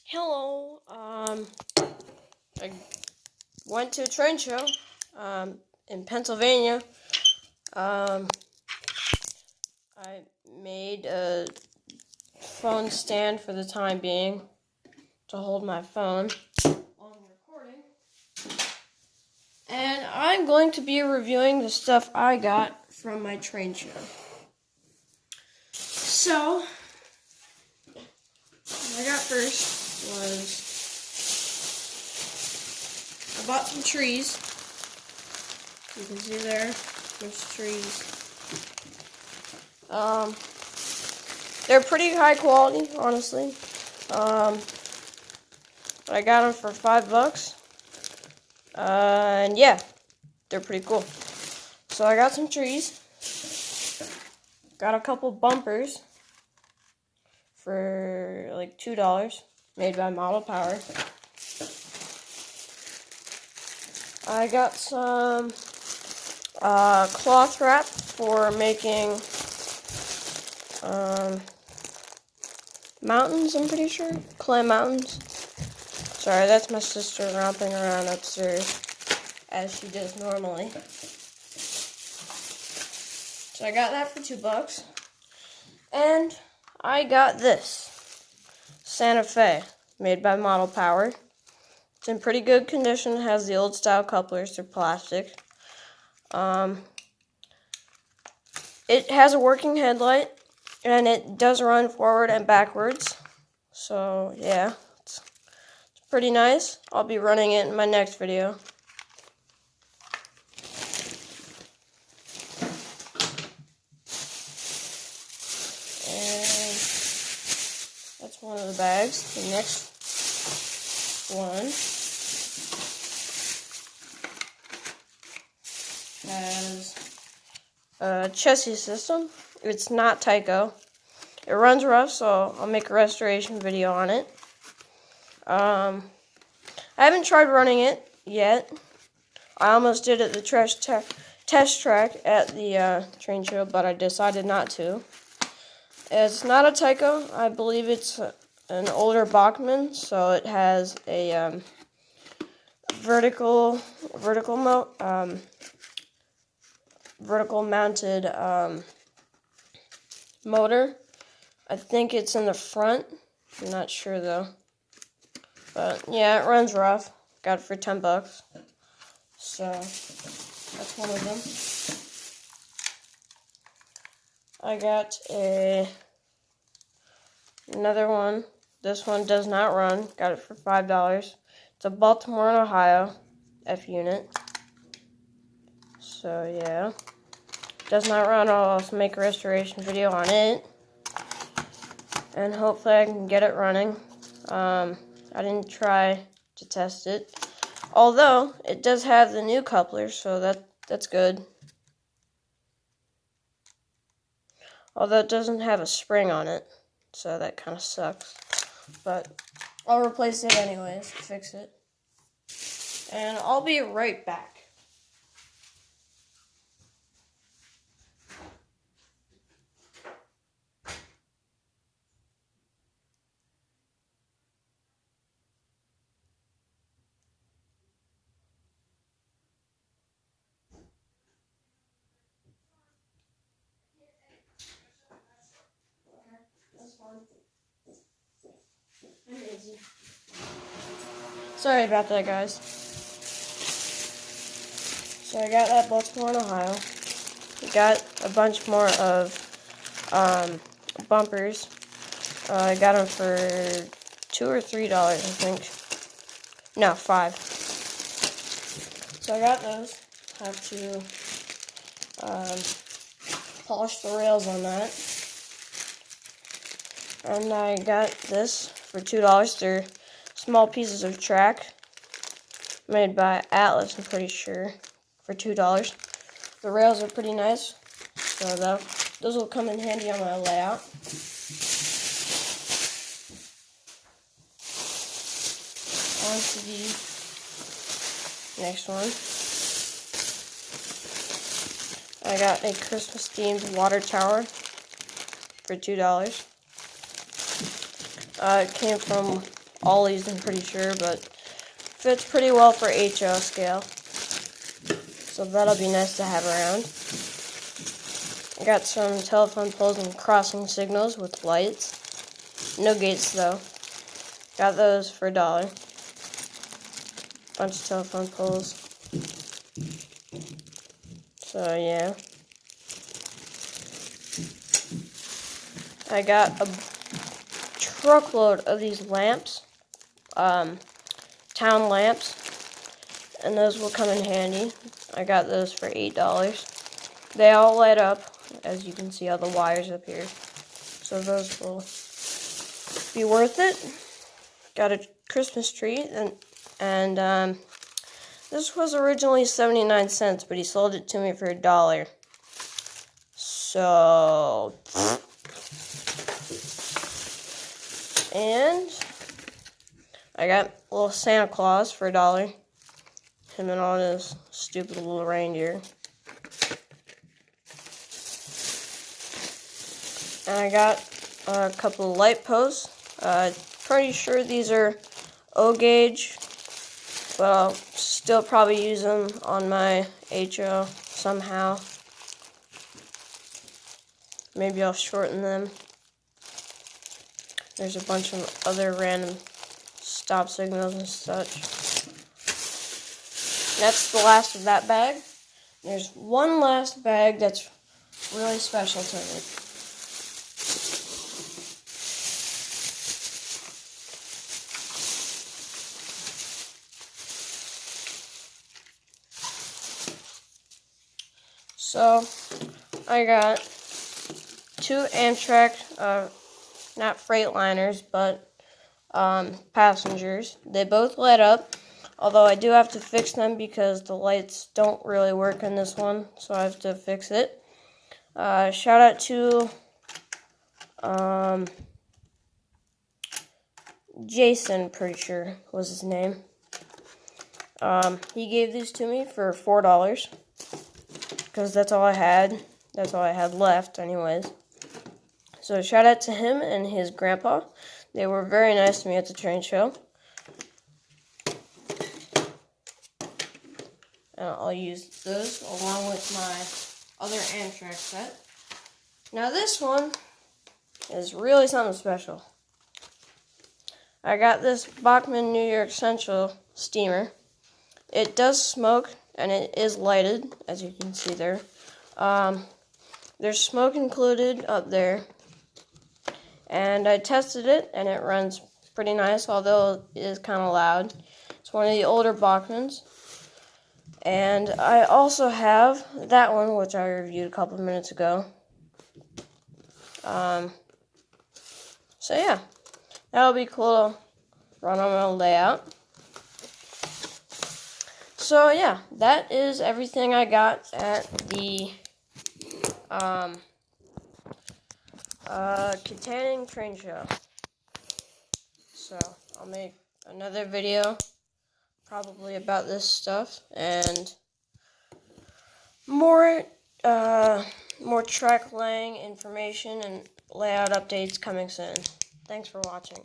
Hello. I went to a train show in Pennsylvania. I made a phone stand for the time being to hold my phone while I'm recording. And I'm going to be reviewing the stuff I got from my train show. So, what I got first was I bought some trees. You can see there's trees. They're pretty high quality, honestly. I got them for $5. And yeah, they're pretty cool. So I got some trees. Got a couple bumpers for like $2, made by Model Power. I got some cloth wrap for making mountains, I'm pretty sure. Clay mountains. Sorry, that's my sister romping around upstairs, as she does normally. So I got that for $2. And I got this Santa Fe, made by Model Power. It's in pretty good condition. It has the old style couplers. They're plastic. It has a working headlight, and it does run forward and backwards. So yeah, it's pretty nice. I'll be running it in my next video. And that's one of the bags. The next one has a chassis system. It's not Tyco. It runs rough, so I'll make a restoration video on it. I haven't tried running it yet. I almost did at the test track at the train show, but I decided not to. It's not a Tyco. I believe it's an older Bachmann, so it has a vertical mounted motor. I think it's in the front. I'm not sure though. But yeah, it runs rough. Got it for $10. So that's one of them. I got another one. This one does not run. Got it for $5. It's a Baltimore and Ohio F unit. So yeah, does not run. I'll also make a restoration video on it, and hopefully I can get it running. I didn't try to test it, although it does have the new couplers, so that's good. Although it doesn't have a spring on it, so that kind of sucks. But I'll replace it anyways, fix it. And I'll be right back. Sorry about that, guys. So I got that Baltimore and Ohio. We got a bunch more of bumpers. I got them for $2 or $3, I think. No, $5. So I got those. Have to polish the rails on that. And I got this for $2. They're small pieces of track made by Atlas, I'm pretty sure, for $2. The rails are pretty nice, so those will come in handy on my layout. On to the next one. I got a Christmas themed water tower for $2. It came from ollies, I'm pretty sure, but fits pretty well for HO scale. So that'll be nice to have around. I got some telephone poles and crossing signals with lights. No gates though. Got those for $1. Bunch of telephone poles. So yeah. I got a truckload of these lamps. Town lamps. And those will come in handy. I got those for $8. They all light up, as you can see all the wires up here. So those will be worth it. Got a Christmas tree, and this was originally 79 cents, but he sold it to me for $1. So, and I got a little Santa Claus for $1. Him and all his stupid little reindeer. And I got a couple of light posts. Pretty sure these are O gauge, but I'll still probably use them on my HO somehow. Maybe I'll shorten them. There's a bunch of other random stop signals and such. That's the last of that bag. There's one last bag that's really special to me. So, I got 2 Amtrak, not Freightliners, but passengers. They both light up, although I do have to fix them because the lights don't really work in this one, so I have to fix it. Shout out to Jason, pretty sure was his name. He gave these to me for $4 because that's all I had. That's all I had left anyways. So shout out to him and his grandpa. They were very nice to me at the train show. And I'll use those along with my other Amtrak set. Now this one is really something special. I got this Bachmann New York Central steamer. It does smoke and it is lighted, as you can see there. There's smoke included up there. And I tested it and it runs pretty nice, although it is kind of loud. It's one of the older Bachmanns. And I also have that one, which I reviewed a couple of minutes ago. So yeah, that'll be cool to run on my layout. So yeah, that is everything I got at the Kittaning train show. So I'll make another video probably about this stuff and more track laying information and layout updates coming soon. Thanks for watching.